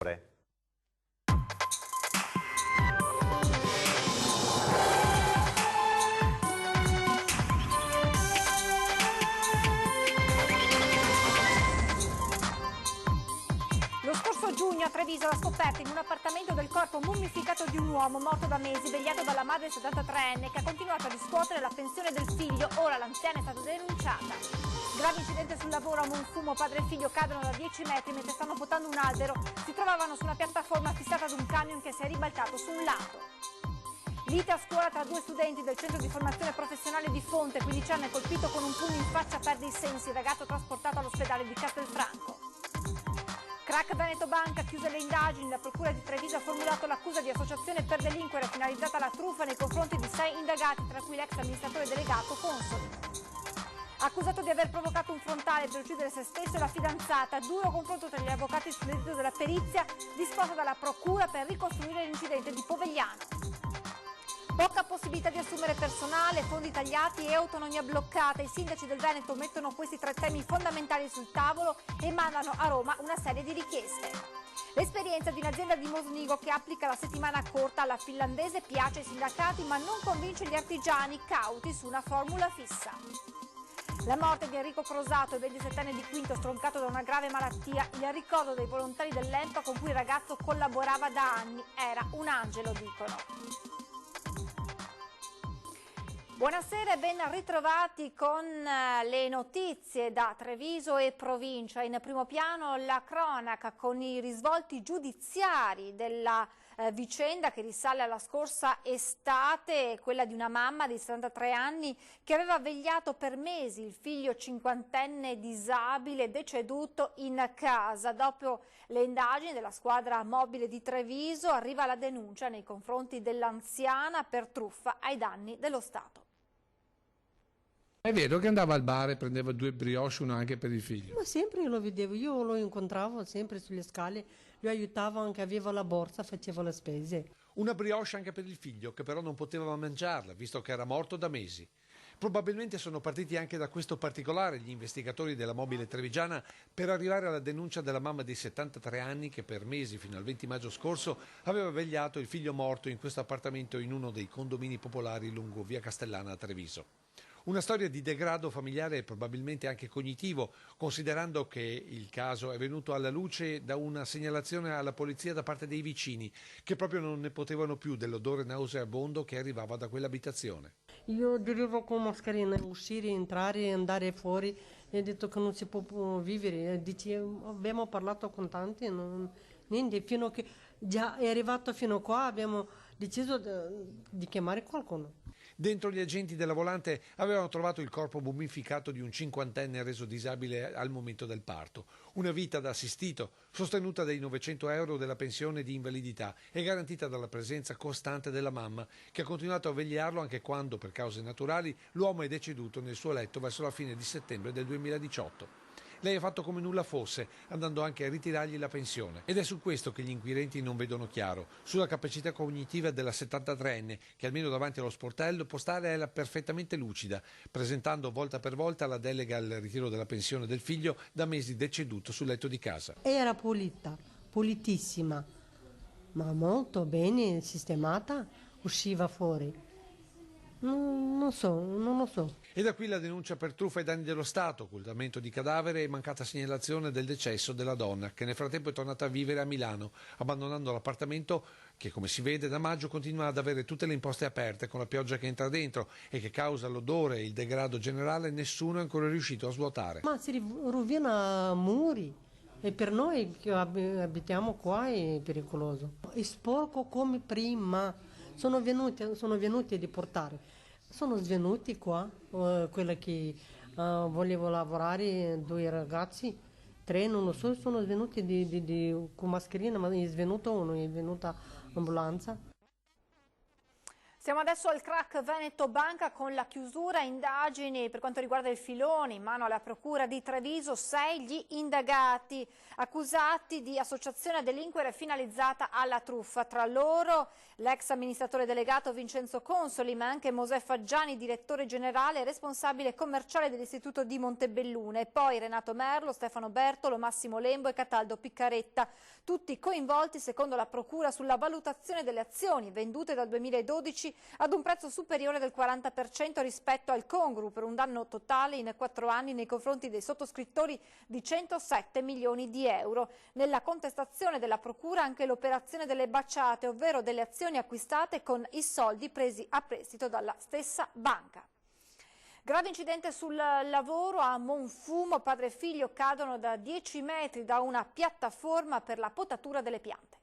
Lo scorso giugno a Treviso la scoperta in un appartamento del corpo mummificato di un uomo morto da mesi, vegliato dalla madre 73enne che ha continuato a riscuotere la pensione del figlio. Ora l'anziana è stata denunciata. Grave incidente sul lavoro a Monfumo, padre e figlio cadono da 10 metri mentre stanno potando un albero. Si trovavano su una piattaforma fissata ad un camion che si è ribaltato su un lato. Lite a scuola tra due studenti del centro di formazione professionale di Fonte, 15 anni, colpito con un pugno in faccia, perde i sensi, il ragazzo trasportato all'ospedale di Castelfranco. Crack Veneto Banca, chiuse le indagini, la procura di Treviso ha formulato l'accusa di associazione per delinquere finalizzata alla truffa nei confronti di 6 indagati, tra cui l'ex amministratore delegato Consoli. Accusato di aver provocato un frontale per uccidere se stesso e la fidanzata, duro confronto tra gli avvocati sull'esito della perizia disposta dalla procura per ricostruire l'incidente di Povegliano. Poca possibilità di assumere personale, fondi tagliati e autonomia bloccata. I sindaci del Veneto mettono questi 3 temi fondamentali sul tavolo e mandano a Roma una serie di richieste. L'esperienza di un'azienda di Mosnigo che applica la settimana corta alla finlandese piace ai sindacati ma non convince gli artigiani cauti su una formula fissa. La morte di Enrico Crosato, il 27enne di Quinto, stroncato da una grave malattia, il ricordo dei volontari dell'ENPA con cui il ragazzo collaborava da anni. Era un angelo, dicono. Buonasera e ben ritrovati con le notizie da Treviso e provincia. In primo piano la cronaca con i risvolti giudiziari della vicenda che risale alla scorsa estate, quella di una mamma di 73 anni che aveva vegliato per mesi il figlio cinquantenne disabile deceduto in casa. Dopo le indagini della squadra mobile di Treviso arriva la denuncia nei confronti dell'anziana per truffa ai danni dello Stato. È vero che andava al bar e prendeva 2 brioche, una anche per il figlio? Ma sempre io lo vedevo, io lo incontravo sempre sulle scale, lo aiutavo anche, aveva la borsa, faceva le spese. Una brioche anche per il figlio, che però non poteva mangiarla, visto che era morto da mesi. Probabilmente sono partiti anche da questo particolare gli investigatori della mobile trevigiana per arrivare alla denuncia della mamma di 73 anni che per mesi, fino al 20 maggio scorso, aveva vegliato il figlio morto in questo appartamento in uno dei condomini popolari lungo via Castellana a Treviso. Una storia di degrado familiare e probabilmente anche cognitivo, considerando che il caso è venuto alla luce da una segnalazione alla polizia da parte dei vicini, che proprio non ne potevano più dell'odore nauseabondo che arrivava da quell'abitazione. Io dirivo con mascherina, uscire, entrare, andare fuori, e ho detto che non si può vivere. Abbiamo parlato con tanti, niente, fino a che già è arrivato fino a qua abbiamo deciso di chiamare qualcuno. Dentro gli agenti della volante avevano trovato il corpo mummificato di un cinquantenne reso disabile al momento del parto. Una vita da assistito, sostenuta dai 900 euro della pensione di invalidità e garantita dalla presenza costante della mamma, che ha continuato a vegliarlo anche quando, per cause naturali, l'uomo è deceduto nel suo letto verso la fine di settembre del 2018. Lei ha fatto come nulla fosse, andando anche a ritirargli la pensione. Ed è su questo che gli inquirenti non vedono chiaro, sulla capacità cognitiva della 73enne, che almeno davanti allo sportello postale era perfettamente lucida, presentando volta per volta la delega al ritiro della pensione del figlio da mesi deceduto sul letto di casa. Era pulita, pulitissima, ma molto bene sistemata, usciva fuori. Non lo so. E da qui la denuncia per truffa ai danni dello Stato, occultamento di cadavere e mancata segnalazione del decesso della donna, che nel frattempo è tornata a vivere a Milano, abbandonando l'appartamento che, come si vede, da maggio continua ad avere tutte le imposte aperte con la pioggia che entra dentro e che causa l'odore e il degrado generale. Nessuno è ancora riuscito a svuotare. Ma si rovina muri. E per noi che abitiamo qua è pericoloso. È sporco come prima. Sono venuti a deportare. Sono svenuti qua, quella che volevo lavorare, 2 ragazzi, 3, non lo so, sono svenuti con mascherina, ma è svenuto uno, è venuta ambulanza. Siamo adesso al crack Veneto Banca con la chiusura indagini per quanto riguarda il filone in mano alla procura di Treviso. 6 gli indagati accusati di associazione a delinquere finalizzata alla truffa. Tra loro l'ex amministratore delegato Vincenzo Consoli, ma anche Mosè Faggiani, direttore generale e responsabile commerciale dell'istituto di Montebelluna, e poi Renato Merlo, Stefano Bertolo, Massimo Lembo e Cataldo Piccaretta, tutti coinvolti secondo la procura sulla valutazione delle azioni vendute dal 2012 ad un prezzo superiore del 40% rispetto al congruo, per un danno totale in 4 anni nei confronti dei sottoscrittori di 107 milioni di euro. Nella contestazione della procura anche l'operazione delle baciate, ovvero delle azioni acquistate con i soldi presi a prestito dalla stessa banca. Grave incidente sul lavoro a Monfumo, padre e figlio cadono da 10 metri da una piattaforma per la potatura delle piante.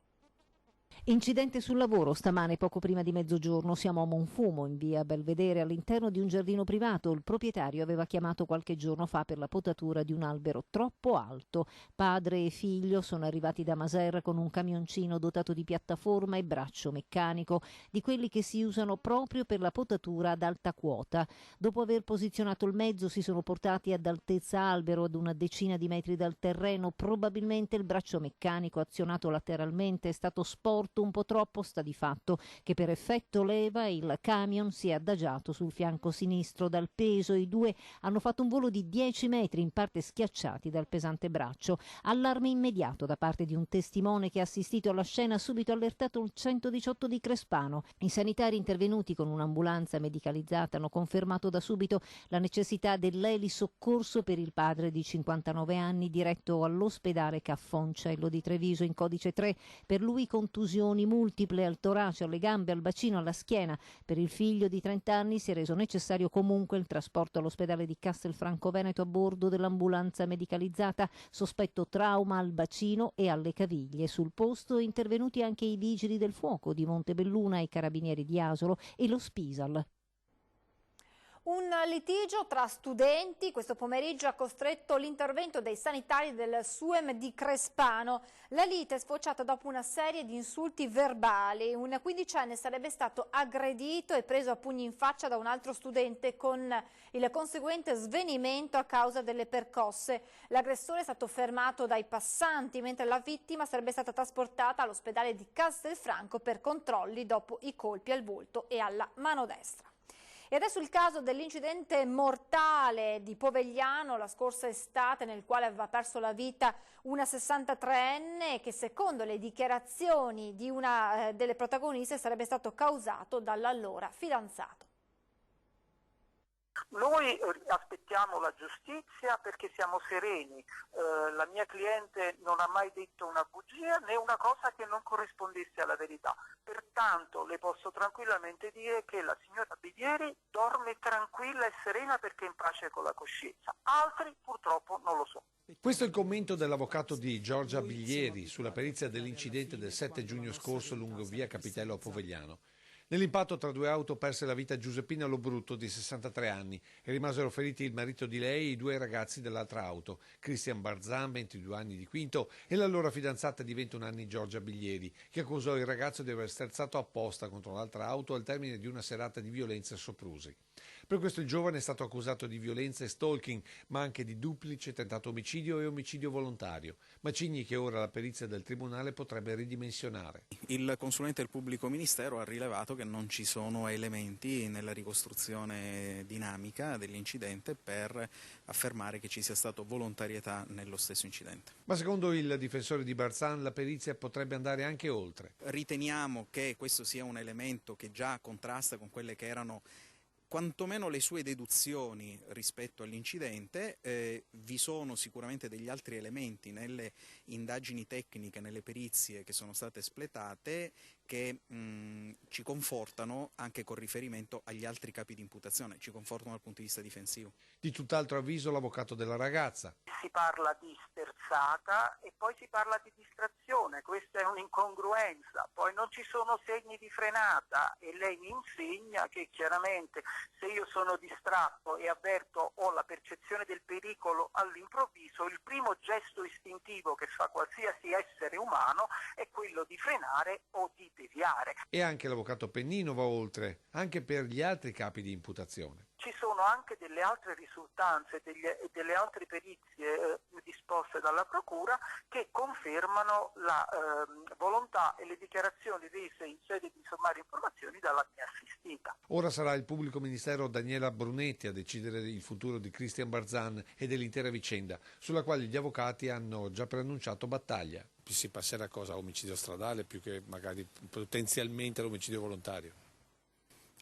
Incidente sul lavoro stamane poco prima di mezzogiorno. Siamo a Monfumo, in via Belvedere, all'interno di un giardino privato. Il proprietario aveva chiamato qualche giorno fa per la potatura di un albero troppo alto. Padre e figlio sono arrivati da Maserra con un camioncino dotato di piattaforma e braccio meccanico, di quelli che si usano proprio per la potatura ad alta quota. Dopo aver posizionato il mezzo si sono portati ad altezza albero, ad una decina di metri dal terreno. Probabilmente il braccio meccanico azionato lateralmente è stato sporto un po' troppo. Sta di fatto che per effetto leva il camion si è adagiato sul fianco sinistro. Dal peso i due hanno fatto un volo di 10 metri, in parte schiacciati dal pesante braccio. Allarme immediato da parte di un testimone che ha assistito alla scena, ha subito allertato il 118 di Crespano. I sanitari intervenuti con un'ambulanza medicalizzata hanno confermato da subito la necessità dell'elisoccorso per il padre di 59 anni diretto all'ospedale Ca' Foncello di Treviso in codice 3. Per lui contusioni multiple al torace, alle gambe, al bacino, alla schiena. Per il figlio di 30 anni si è reso necessario comunque il trasporto all'ospedale di Castelfranco Veneto a bordo dell'ambulanza medicalizzata. Sospetto trauma al bacino e alle caviglie. Sul posto intervenuti anche i vigili del fuoco di Montebelluna, i carabinieri di Asolo e lo Spisal. Un litigio tra studenti questo pomeriggio ha costretto l'intervento dei sanitari del SUEM di Crespano. La lite è sfociata dopo una serie di insulti verbali. Un quindicenne sarebbe stato aggredito e preso a pugni in faccia da un altro studente, con il conseguente svenimento a causa delle percosse. L'aggressore è stato fermato dai passanti, mentre la vittima sarebbe stata trasportata all'ospedale di Castelfranco per controlli dopo i colpi al volto e alla mano destra. E adesso il caso dell'incidente mortale di Povegliano la scorsa estate, nel quale aveva perso la vita una 63enne che, secondo le dichiarazioni di una delle protagoniste, sarebbe stato causato dall'allora fidanzato. Noi aspettiamo la giustizia perché siamo sereni. La mia cliente non ha mai detto una bugia né una cosa che non corrispondesse alla verità. Pertanto le posso tranquillamente dire che la signora Biglieri dorme tranquilla e serena perché è in pace con la coscienza. Altri purtroppo non lo so. Questo è il commento dell'avvocato di Giorgia Biglieri sulla perizia dell'incidente del 7 giugno scorso lungo via Capitello a Povegliano. Nell'impatto tra due auto perse la vita Giuseppina Lobrutto, di 63 anni, e rimasero feriti il marito di lei e i due ragazzi dell'altra auto, Cristian Barzan, 22 anni di Quinto, e l'allora fidanzata di 21 anni Giorgia Biglieri, che accusò il ragazzo di aver sterzato apposta contro l'altra auto al termine di una serata di violenze e soprusi. Per questo il giovane è stato accusato di violenza e stalking, ma anche di duplice tentato omicidio e omicidio volontario. Macigni che ora la perizia del Tribunale potrebbe ridimensionare. Il consulente del pubblico ministero ha rilevato che non ci sono elementi nella ricostruzione dinamica dell'incidente per affermare che ci sia stata volontarietà nello stesso incidente. Ma secondo il difensore di Barzan la perizia potrebbe andare anche oltre. Riteniamo che questo sia un elemento che già contrasta con quelle che erano quantomeno le sue deduzioni rispetto all'incidente. Vi sono sicuramente degli altri elementi nelle indagini tecniche, nelle perizie che sono state espletate, che ci confortano anche con riferimento agli altri capi di imputazione, ci confortano dal punto di vista difensivo. Di tutt'altro avviso l'avvocato della ragazza. Si parla di sterzata e poi si parla di distrazione, questa è un'incongruenza, poi non ci sono segni di frenata e lei mi insegna che chiaramente Se io sono distratto e avverto, ho la percezione del pericolo all'improvviso, il primo gesto istintivo che fa qualsiasi essere umano è quello di frenare o di deviare. E anche l'avvocato Pennino va oltre, anche per gli altri capi di imputazione. Ci sono anche delle altre risultanze, delle altre perizie disposte dalla Procura che confermano la volontà e le dichiarazioni rese in sede di sommarie informazioni dalla mia assistita. Ora sarà il pubblico ministero Daniela Brunetti a decidere il futuro di Christian Barzan e dell'intera vicenda, sulla quale gli avvocati hanno già preannunciato battaglia. Si passerà cosa? Omicidio stradale più che magari potenzialmente l'omicidio volontario?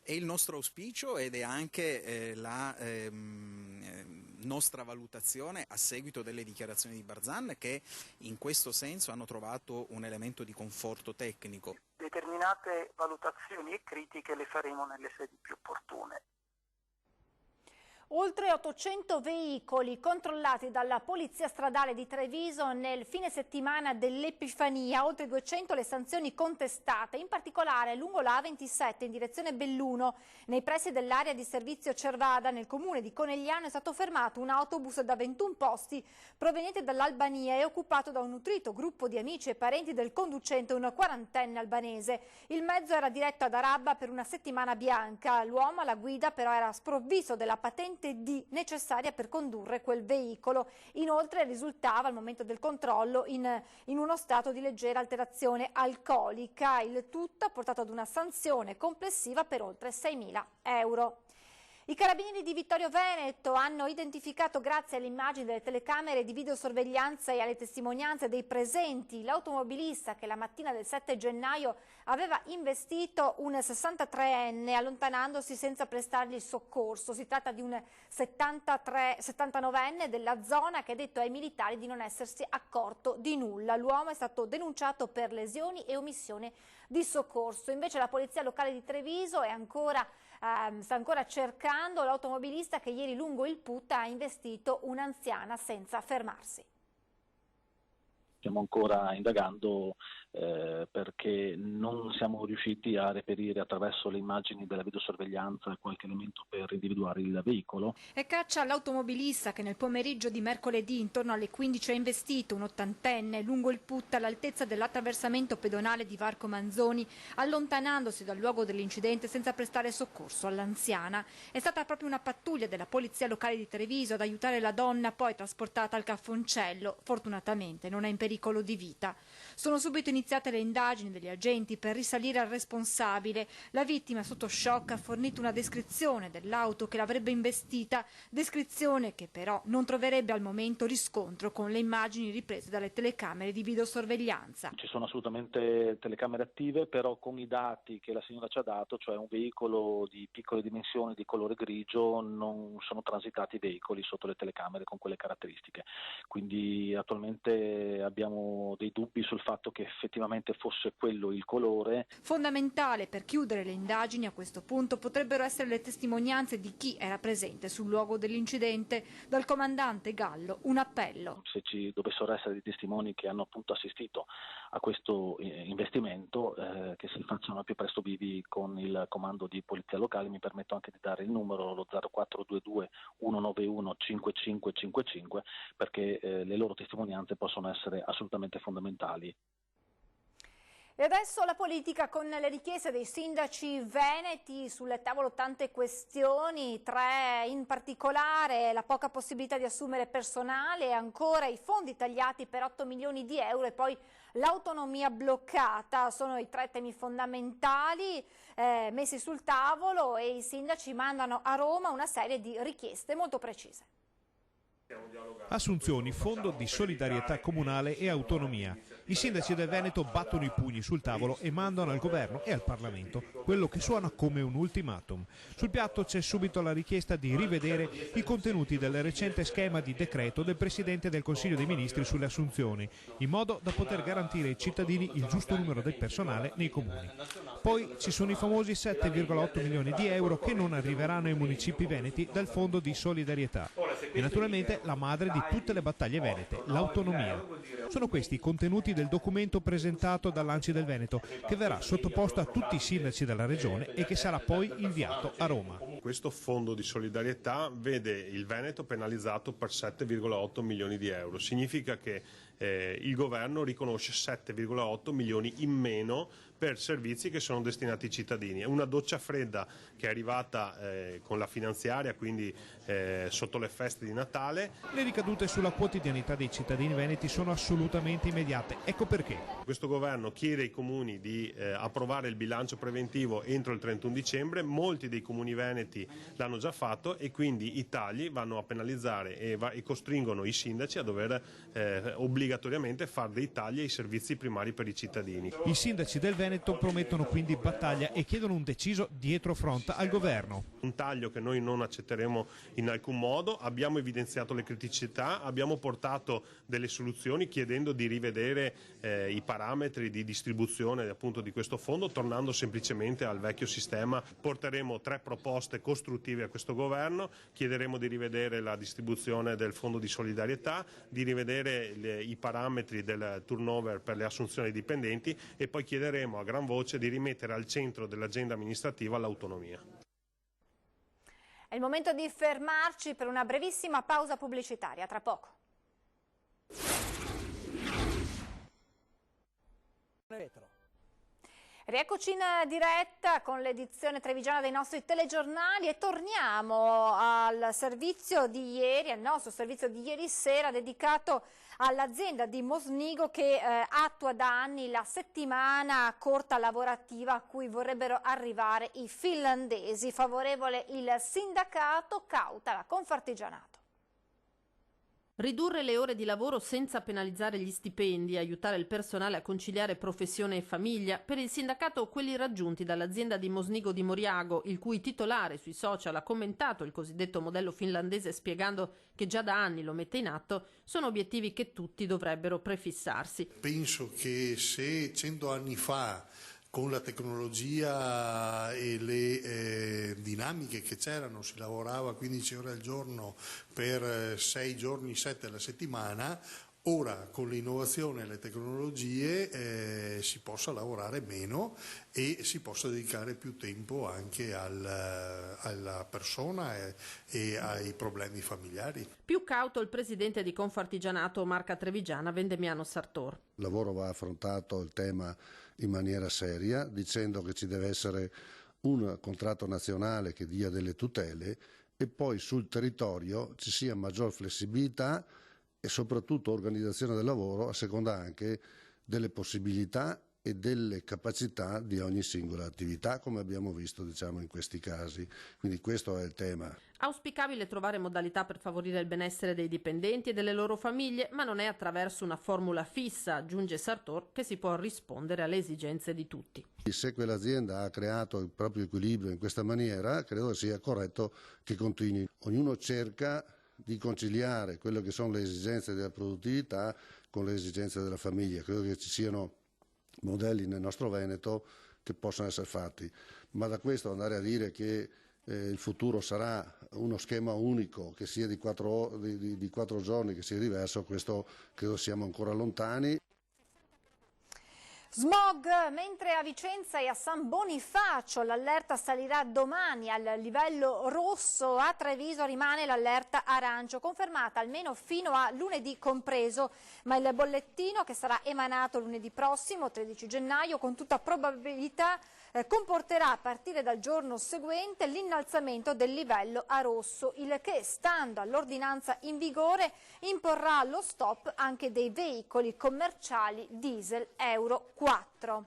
È il nostro auspicio ed è anche la nostra valutazione a seguito delle dichiarazioni di Barzan, che in questo senso hanno trovato un elemento di conforto tecnico. Determinate valutazioni e critiche le faremo nelle sedi più opportune. Oltre 800 veicoli controllati dalla Polizia Stradale di Treviso nel fine settimana dell'Epifania, oltre 200 le sanzioni contestate, in particolare lungo la A27 in direzione Belluno, nei pressi dell'area di servizio Cervada, nel comune di Conegliano, è stato fermato un autobus da 21 posti proveniente dall'Albania e occupato da un nutrito gruppo di amici e parenti del conducente, un quarantenne albanese. Il mezzo era diretto ad Arabba per una settimana bianca. L'uomo alla guida però era sprovvisto della patente D necessaria per condurre quel veicolo. Inoltre risultava al momento del controllo in uno stato di leggera alterazione alcolica. Il tutto ha portato ad una sanzione complessiva per oltre 6.000 euro. I carabinieri di Vittorio Veneto hanno identificato, grazie alle immagini delle telecamere di videosorveglianza e alle testimonianze dei presenti, l'automobilista che la mattina del 7 gennaio aveva investito un 63enne allontanandosi senza prestargli soccorso. Si tratta di un 79enne della zona che ha detto ai militari di non essersi accorto di nulla. L'uomo è stato denunciato per lesioni e omissione di soccorso. Invece la polizia locale di Treviso sta ancora cercando l'automobilista che ieri lungo il Put ha investito un'anziana senza fermarsi. Stiamo ancora indagando perché non siamo riusciti a reperire attraverso le immagini della videosorveglianza qualche elemento per individuare il veicolo. E caccia all'automobilista che nel pomeriggio di mercoledì intorno alle 15 ha investito un ottantenne lungo il Put all'altezza dell'attraversamento pedonale di Varco Manzoni, allontanandosi dal luogo dell'incidente senza prestare soccorso all'anziana. È stata proprio una pattuglia della polizia locale di Treviso ad aiutare la donna, poi trasportata al Caffoncello. Fortunatamente non è in pericolo di vita. Sono subito iniziate le indagini degli agenti per risalire al responsabile. La vittima, sotto shock, ha fornito una descrizione dell'auto che l'avrebbe investita, descrizione che però non troverebbe al momento riscontro con le immagini riprese dalle telecamere di videosorveglianza. Ci sono assolutamente telecamere attive, però con i dati che la signora ci ha dato, cioè un veicolo di piccole dimensioni di colore grigio, non sono transitati veicoli sotto le telecamere con quelle caratteristiche. Quindi attualmente abbiamo dei dubbi sul fatto che effettivamente fosse quello il colore. Fondamentale per chiudere le indagini a questo punto potrebbero essere le testimonianze di chi era presente sul luogo dell'incidente. Dal comandante Gallo un appello. Se ci dovessero essere dei testimoni che hanno appunto assistito a questo investimento, che si facciano al più presto vivi con il comando di polizia locale. Mi permetto anche di dare il numero, lo 0422 191 5555, perché le loro testimonianze possono essere assolutamente fondamentali. E adesso la politica, con le richieste dei sindaci veneti, sul tavolo tante questioni, tre in particolare: la poca possibilità di assumere personale, ancora i fondi tagliati per 8 milioni di euro e poi l'autonomia bloccata. Sono i tre temi fondamentali messi sul tavolo e i sindaci mandano a Roma una serie di richieste molto precise. Assunzioni, fondo di solidarietà comunale e autonomia. I sindaci del Veneto battono i pugni sul tavolo e mandano al governo e al Parlamento quello che suona come un ultimatum. Sul piatto c'è subito la richiesta di rivedere i contenuti del recente schema di decreto del Presidente del Consiglio dei Ministri sulle assunzioni, in modo da poter garantire ai cittadini il giusto numero del personale nei comuni. Poi ci sono i famosi 7,8 milioni di euro che non arriveranno ai municipi veneti dal fondo di solidarietà. E naturalmente la madre di tutte le battaglie venete, l'autonomia. Sono questi i contenuti del documento presentato dall'ANCI del Veneto, che verrà sottoposto a tutti i sindaci della regione e che sarà poi inviato a Roma. Questo fondo di solidarietà vede il Veneto penalizzato per 7,8 milioni di euro. Significa che il governo riconosce 7,8 milioni in meno per servizi che sono destinati ai cittadini. È una doccia fredda che è arrivata con la finanziaria, quindi sotto le feste di Natale. Le ricadute sulla quotidianità dei cittadini veneti sono assolutamente immediate. Ecco perché. Questo governo chiede ai comuni di approvare il bilancio preventivo entro il 31 dicembre. Molti dei comuni veneti l'hanno già fatto e quindi i tagli vanno a penalizzare e costringono i sindaci a dover obbligatoriamente fare dei tagli ai servizi primari per i cittadini. I sindaci del Veneto promettono quindi battaglia e chiedono un deciso dietrofront al governo. Un taglio che noi non accetteremo in alcun modo. Abbiamo evidenziato le criticità, abbiamo portato delle soluzioni chiedendo di rivedere i parametri di distribuzione appunto di questo fondo, tornando semplicemente al vecchio sistema. Porteremo 3 proposte costruttive a questo governo, chiederemo di rivedere la distribuzione del fondo di solidarietà, di rivedere i parametri del turnover per le assunzioni dipendenti e poi chiederemo a gran voce di rimettere al centro dell'agenda amministrativa l'autonomia. È il momento di fermarci per una brevissima pausa pubblicitaria, tra poco. Rieccoci in diretta con l'edizione trevigiana dei nostri telegiornali e torniamo al servizio di ieri, al nostro servizio di ieri sera dedicato all'azienda di Mosnigo che attua da anni la settimana corta lavorativa a cui vorrebbero arrivare i finlandesi. Favorevole il sindacato, cauta la Confartigianato. Ridurre le ore di lavoro senza penalizzare gli stipendi, aiutare il personale a conciliare professione e famiglia. Per il sindacato quelli raggiunti dall'azienda di Mosnigo di Moriago, il cui titolare sui social ha commentato il cosiddetto modello finlandese spiegando che già da anni lo mette in atto, sono obiettivi che tutti dovrebbero prefissarsi. Penso che se 100 anni fa con la tecnologia e le dinamiche che c'erano si lavorava 15 ore al giorno per 6 giorni, 7 alla settimana, ora con l'innovazione e le tecnologie si possa lavorare meno e si possa dedicare più tempo anche alla persona e ai problemi familiari. Più cauto il presidente di Confartigianato Marca Trevigiana, Vendemiano Sartor. Il lavoro va affrontato il tema in maniera seria, dicendo che ci deve essere un contratto nazionale che dia delle tutele e poi sul territorio ci sia maggior flessibilità e soprattutto organizzazione del lavoro a seconda anche delle possibilità e delle capacità di ogni singola attività, come abbiamo visto in questi casi. Quindi questo è il tema. Auspicabile trovare modalità per favorire il benessere dei dipendenti e delle loro famiglie, ma non è attraverso una formula fissa, aggiunge Sartor, che si può rispondere alle esigenze di tutti. Se quell'azienda ha creato il proprio equilibrio in questa maniera, credo sia corretto che continui. Ognuno cerca di conciliare quelle che sono le esigenze della produttività con le esigenze della famiglia. Credo che ci siano modelli nel nostro Veneto che possono essere fatti, ma da questo andare a dire che il futuro sarà uno schema unico che sia di 4 giorni, che sia diverso, questo credo siamo ancora lontani. Smog, mentre a Vicenza e a San Bonifacio l'allerta salirà domani al livello rosso, a Treviso rimane l'allerta arancio, confermata almeno fino a lunedì compreso, ma il bollettino che sarà emanato lunedì prossimo, 13 gennaio, con tutta probabilità comporterà a partire dal giorno seguente l'innalzamento del livello a rosso, il che, stando all'ordinanza in vigore, imporrà lo stop anche dei veicoli commerciali diesel Euro 4.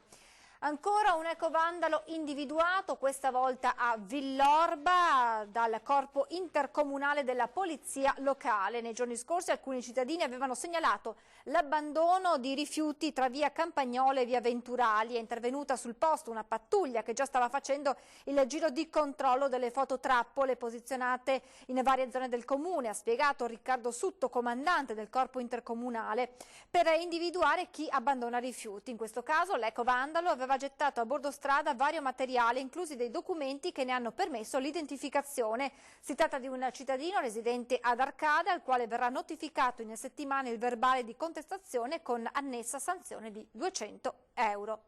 Ancora un ecovandalo individuato, questa volta a Villorba, dal corpo intercomunale della polizia locale. Nei giorni scorsi alcuni cittadini avevano segnalato l'abbandono di rifiuti tra via Campagnolo e via Venturali. È intervenuta sul posto una pattuglia che già stava facendo il giro di controllo delle fototrappole posizionate in varie zone del comune, ha spiegato Riccardo Sutto, comandante del corpo intercomunale, per individuare chi abbandona rifiuti. In questo caso l'ecovandalo aveva aveva gettato a bordo strada vario materiale, inclusi dei documenti che ne hanno permesso l'identificazione. Si tratta di un cittadino residente ad Arcade, al quale verrà notificato in settimana il verbale di contestazione con annessa sanzione di 200 euro.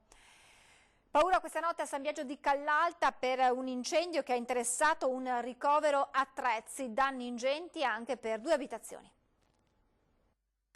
Paura questa notte a San Biagio di Callalta per un incendio che ha interessato un ricovero attrezzi, danni ingenti anche per 2 abitazioni.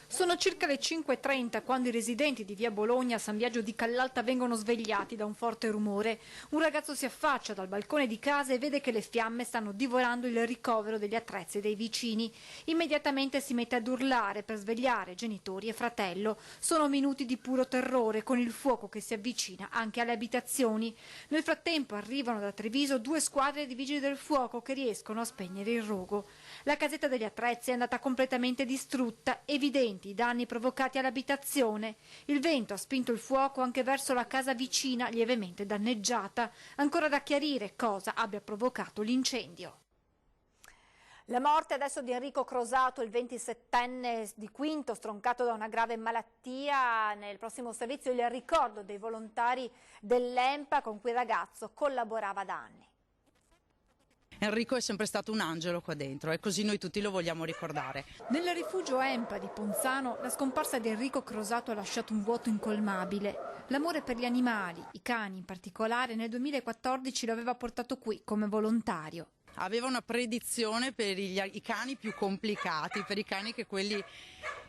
Sono circa le 5:30 quando i residenti di via Bologna a San Biagio di Callalta vengono svegliati da un forte rumore. Un ragazzo si affaccia dal balcone di casa e vede che le fiamme stanno divorando il ricovero degli attrezzi dei vicini. Immediatamente si mette ad urlare per svegliare genitori e fratello. Sono minuti di puro terrore, con il fuoco che si avvicina anche alle abitazioni. Nel frattempo arrivano da Treviso 2 squadre di vigili del fuoco che riescono a spegnere il rogo. La casetta degli attrezzi è andata completamente distrutta, evidenti i danni provocati all'abitazione. Il vento ha spinto il fuoco anche verso la casa vicina, lievemente danneggiata. Ancora da chiarire cosa abbia provocato l'incendio. La morte adesso di Enrico Crosato, il 27enne di Quinto, stroncato da una grave malattia. Nel prossimo servizio il ricordo dei volontari dell'EMPA con cui il ragazzo collaborava da anni. Enrico è sempre stato un angelo qua dentro e così noi tutti lo vogliamo ricordare. Nel rifugio EMPA di Ponzano la scomparsa di Enrico Crosato ha lasciato un vuoto incolmabile. L'amore per gli animali, i cani in particolare, nel 2014 lo aveva portato qui come volontario. Aveva una predizione per i cani più complicati, per i cani quelli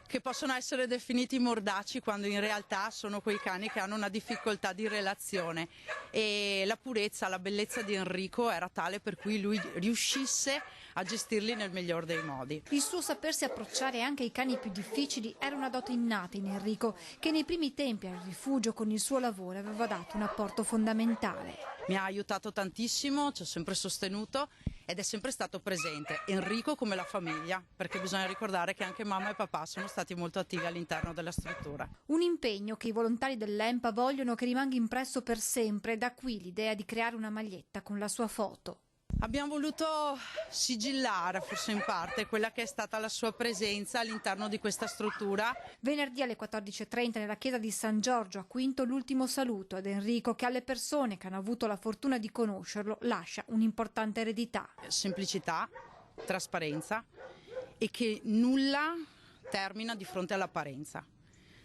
che possono essere definiti mordaci quando in realtà sono quei cani che hanno una difficoltà di relazione, e la purezza, la bellezza di Enrico era tale per cui lui riuscisse a gestirli nel miglior dei modi. Il suo sapersi approcciare anche ai cani più difficili era una dote innata in Enrico, che nei primi tempi al rifugio con il suo lavoro aveva dato un apporto fondamentale. Mi ha aiutato tantissimo, ci ho sempre sostenuto ed è sempre stato presente. Enrico come la famiglia, perché bisogna ricordare che anche mamma e papà sono stati molto attivi all'interno della struttura. Un impegno che i volontari dell'EMPA vogliono che rimanga impresso per sempre, da qui l'idea di creare una maglietta con la sua foto. Abbiamo voluto sigillare, forse in parte, quella che è stata la sua presenza all'interno di questa struttura. Venerdì alle 14:30 nella chiesa di San Giorgio a Quinto l'ultimo saluto ad Enrico, che alle persone che hanno avuto la fortuna di conoscerlo lascia un'importante eredità. Semplicità, trasparenza e che nulla termina di fronte all'apparenza.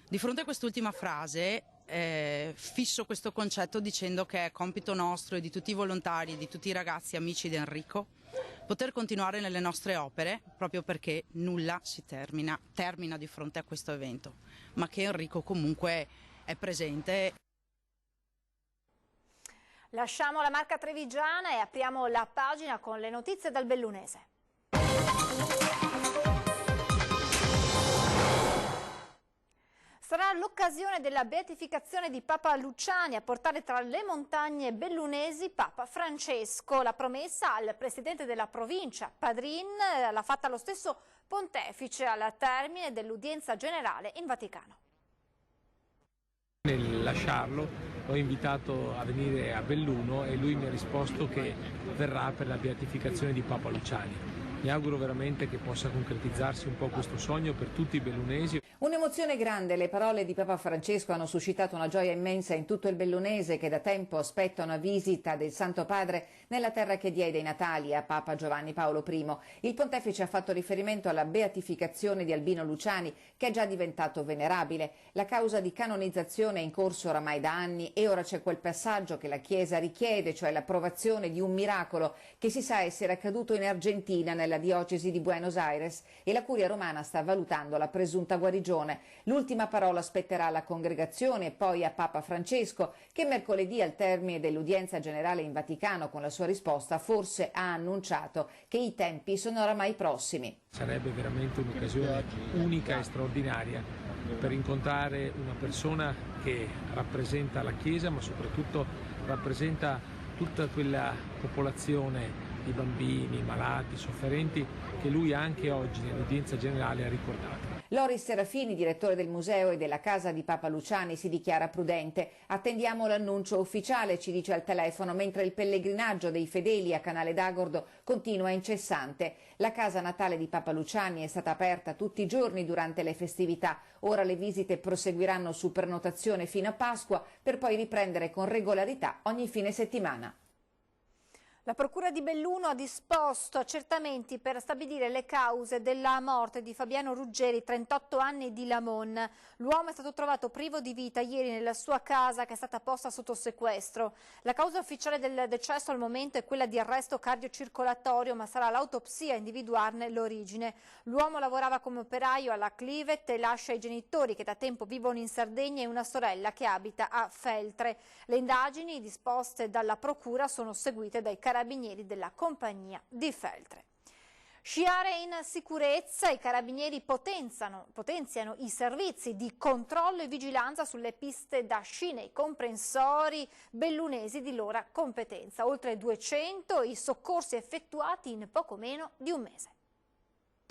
Di fronte a quest'ultima frase fisso questo concetto dicendo che è compito nostro e di tutti i volontari, di tutti i ragazzi amici di Enrico, poter continuare nelle nostre opere, proprio perché nulla si termina di fronte a questo evento, ma che Enrico comunque è presente. Lasciamo la Marca trevigiana e apriamo la pagina con le notizie dal Bellunese. Sarà l'occasione della beatificazione di Papa Luciani a portare tra le montagne bellunesi Papa Francesco. La promessa al presidente della provincia, Padrin, l'ha fatta lo stesso pontefice al termine dell'udienza generale in Vaticano. Nel lasciarlo l'ho invitato a venire a Belluno e lui mi ha risposto che verrà per la beatificazione di Papa Luciani. Mi auguro veramente che possa concretizzarsi un po' questo sogno per tutti i bellunesi. Un'emozione grande, le parole di Papa Francesco hanno suscitato una gioia immensa in tutto il bellunese, che da tempo aspetta una visita del Santo Padre nella terra che diede i natali a Papa Giovanni Paolo I. Il pontefice ha fatto riferimento alla beatificazione di Albino Luciani, che è già diventato venerabile. La causa di canonizzazione è in corso oramai da anni e ora c'è quel passaggio che la Chiesa richiede, cioè l'approvazione di un miracolo che si sa essere accaduto in Argentina, nella diocesi di Buenos Aires, e la Curia romana sta valutando la presunta guarigione. L'ultima parola spetterà alla congregazione e poi a Papa Francesco, che mercoledì al termine dell'udienza generale in Vaticano con la sua risposta forse ha annunciato che i tempi sono oramai prossimi. Sarebbe veramente un'occasione unica e straordinaria per incontrare una persona che rappresenta la Chiesa, ma soprattutto rappresenta tutta quella popolazione di bambini, malati, sofferenti che lui anche oggi nell'udienza generale ha ricordato. Loris Serafini, direttore del museo e della casa di Papa Luciani, si dichiara prudente. Attendiamo l'annuncio ufficiale, ci dice al telefono, mentre il pellegrinaggio dei fedeli a Canale d'Agordo continua incessante. La casa natale di Papa Luciani è stata aperta tutti i giorni durante le festività. Ora le visite proseguiranno su prenotazione fino a Pasqua, per poi riprendere con regolarità ogni fine settimana. La Procura di Belluno ha disposto accertamenti per stabilire le cause della morte di Fabiano Ruggeri, 38 anni, di Lamon. L'uomo è stato trovato privo di vita ieri nella sua casa, che è stata posta sotto sequestro. La causa ufficiale del decesso al momento è quella di arresto cardiocircolatorio, ma sarà l'autopsia a individuarne l'origine. L'uomo lavorava come operaio alla Clivet e lascia i genitori che da tempo vivono in Sardegna e una sorella che abita a Feltre. Le indagini disposte dalla Procura sono seguite dai carabinieri della compagnia di Feltre. Sciare in sicurezza, i carabinieri potenziano i servizi di controllo e vigilanza sulle piste da sci nei comprensori bellunesi di loro competenza. Oltre 200 i soccorsi effettuati in poco meno di un mese.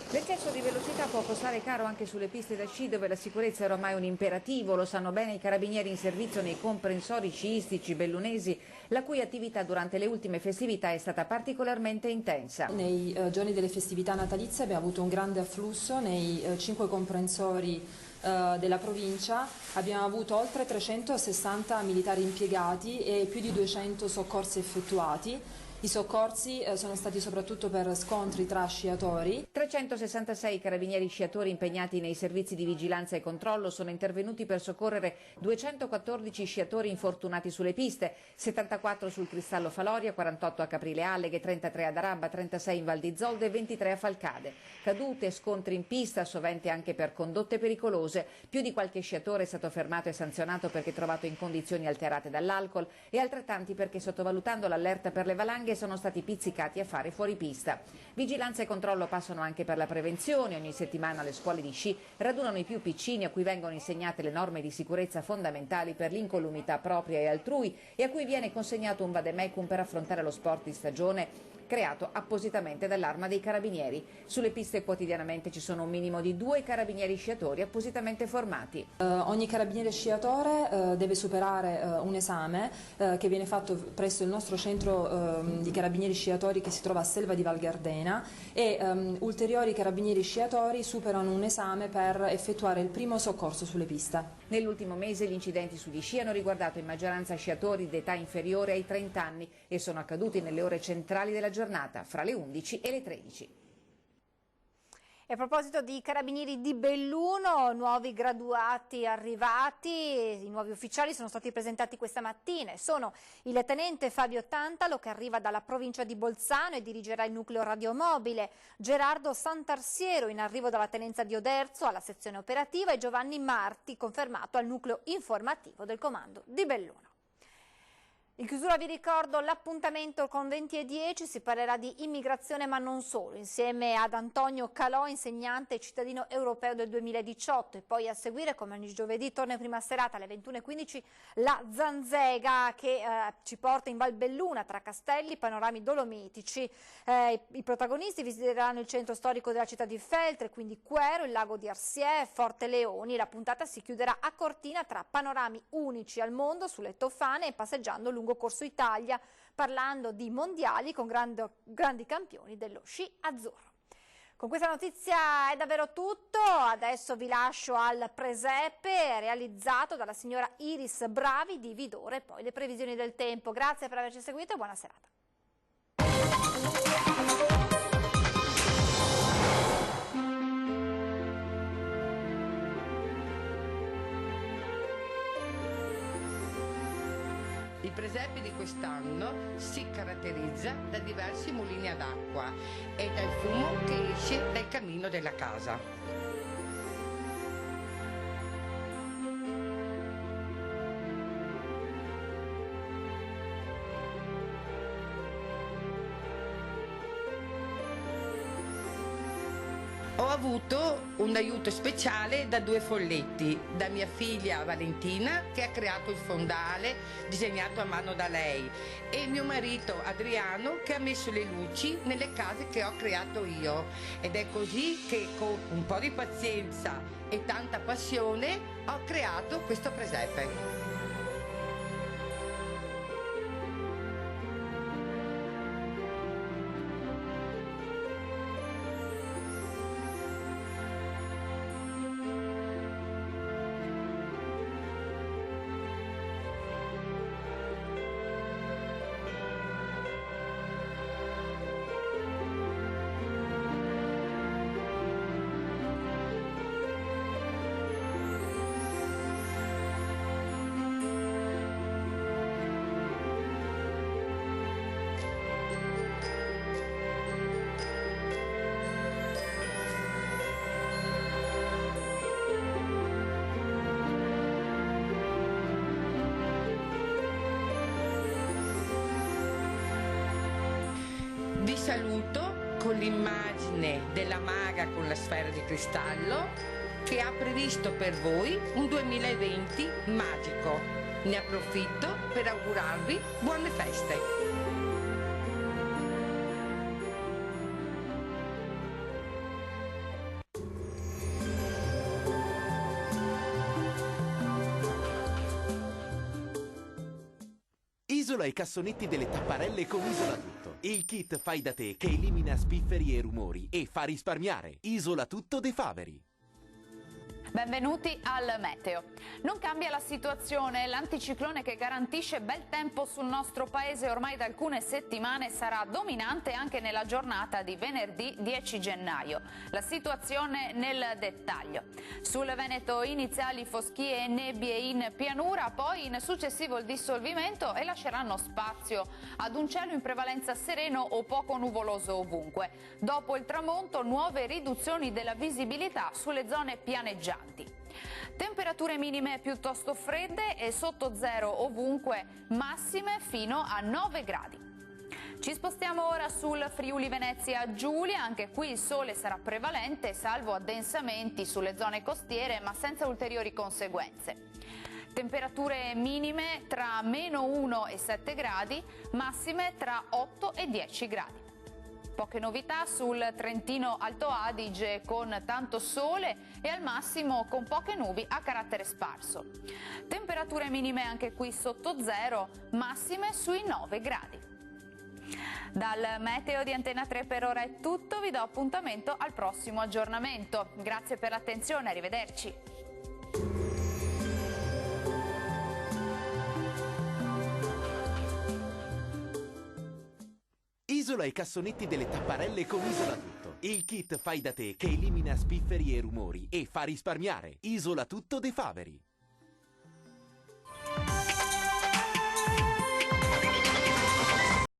L'eccesso di velocità può costare caro anche sulle piste da sci, dove la sicurezza è ormai un imperativo, lo sanno bene i carabinieri in servizio nei comprensori sciistici bellunesi, la cui attività durante le ultime festività è stata particolarmente intensa. Nei giorni delle festività natalizie abbiamo avuto un grande afflusso nei 5 comprensori della provincia, abbiamo avuto oltre 360 militari impiegati e più di 200 soccorsi effettuati. I soccorsi sono stati soprattutto per scontri tra sciatori. 366 carabinieri sciatori impegnati nei servizi di vigilanza e controllo sono intervenuti per soccorrere 214 sciatori infortunati sulle piste, 74 sul Cristallo Faloria, 48 a Caprile Alleghe, 33 ad Arabba, 36 in Val di Zoldo e 23 a Falcade. Cadute, scontri in pista, sovente anche per condotte pericolose. Più di qualche sciatore è stato fermato e sanzionato perché trovato in condizioni alterate dall'alcol e altrettanti perché, sottovalutando l'allerta per le valanghe, sono stati pizzicati a fare fuori pista. Vigilanza e controllo passano anche per la prevenzione. Ogni settimana le scuole di sci radunano i più piccini, a cui vengono insegnate le norme di sicurezza fondamentali per l'incolumità propria e altrui e a cui viene consegnato un vademecum per affrontare lo sport di stagione creato appositamente dall'Arma dei Carabinieri. Sulle piste quotidianamente ci sono un minimo di 2 carabinieri sciatori appositamente formati. Ogni carabiniere sciatore deve superare un esame che viene fatto presso il nostro centro di carabinieri sciatori che si trova a Selva di Val Gardena e ulteriori carabinieri sciatori superano un esame per effettuare il primo soccorso sulle piste. Nell'ultimo mese gli incidenti sugli sci hanno riguardato in maggioranza sciatori d'età inferiore ai 30 anni e sono accaduti nelle ore centrali della giornata, fra le 11 e le 13. E a proposito di carabinieri di Belluno, nuovi graduati arrivati, i nuovi ufficiali sono stati presentati questa mattina. Sono il tenente Fabio Tantalo, che arriva dalla provincia di Bolzano e dirigerà il nucleo radiomobile, Gerardo Santarsiero, in arrivo dalla tenenza di Oderzo alla sezione operativa, e Giovanni Marti, confermato al nucleo informativo del comando di Belluno. In chiusura vi ricordo l'appuntamento con 20:10, si parlerà di immigrazione ma non solo, insieme ad Antonio Calò, insegnante e cittadino europeo del 2018, e poi a seguire, come ogni giovedì, torna in prima serata alle 21:15 la Zanzega, che ci porta in Val Belluna, tra castelli, panorami dolomitici. I protagonisti visiteranno il centro storico della città di Feltre, quindi Quero, il lago di Arsiè, Forte Leoni. La puntata si chiuderà a Cortina tra panorami unici al mondo sulle Tofane e passeggiando lungo Corso Italia, parlando di mondiali con grandi campioni dello sci azzurro. Con questa notizia è davvero tutto, adesso vi lascio al presepe realizzato dalla signora Iris Bravi di Vidore, poi le previsioni del tempo. Grazie per averci seguito e buona serata. Il presepe di quest'anno si caratterizza da diversi mulini ad acqua e dal fumo che esce dal camino della casa. avuto un aiuto speciale da 2 folletti, da mia figlia Valentina, che ha creato il fondale disegnato a mano da lei, e mio marito Adriano, che ha messo le luci nelle case che ho creato io. Ed è così che con un po' di pazienza e tanta passione ho creato questo presepe. Vi saluto con l'immagine della maga con la sfera di cristallo che ha previsto per voi un 2020 magico. Ne approfitto per augurarvi buone feste. Isola i cassonetti delle tapparelle con Isola Tutto. Il kit fai da te che elimina spifferi e rumori e fa risparmiare. Isola Tutto De Faveri. Benvenuti al Meteo. Non cambia la situazione, l'anticiclone che garantisce bel tempo sul nostro paese ormai da alcune settimane sarà dominante anche nella giornata di venerdì 10 gennaio. La situazione nel dettaglio. Sul Veneto iniziali foschie e nebbie in pianura, poi in successivo il dissolvimento e lasceranno spazio ad un cielo in prevalenza sereno o poco nuvoloso ovunque. Dopo il tramonto nuove riduzioni della visibilità sulle zone pianeggianti. Temperature minime piuttosto fredde e sotto zero ovunque, massime fino a 9 gradi. Ci spostiamo ora sul Friuli Venezia Giulia, anche qui il sole sarà prevalente, salvo addensamenti sulle zone costiere, ma senza ulteriori conseguenze. Temperature minime tra -1 e 7 gradi, massime tra 8 e 10 gradi. Poche novità sul Trentino Alto Adige con tanto sole e al massimo con poche nubi a carattere sparso. Temperature minime anche qui sotto zero, massime sui 9 gradi. Dal Meteo di Antena 3 per ora è tutto, vi do appuntamento al prossimo aggiornamento. Grazie per l'attenzione, arrivederci. Isola i cassonetti delle tapparelle con Isola Tutto. Il kit fai da te che elimina spifferi e rumori e fa risparmiare. Isola Tutto De Faveri.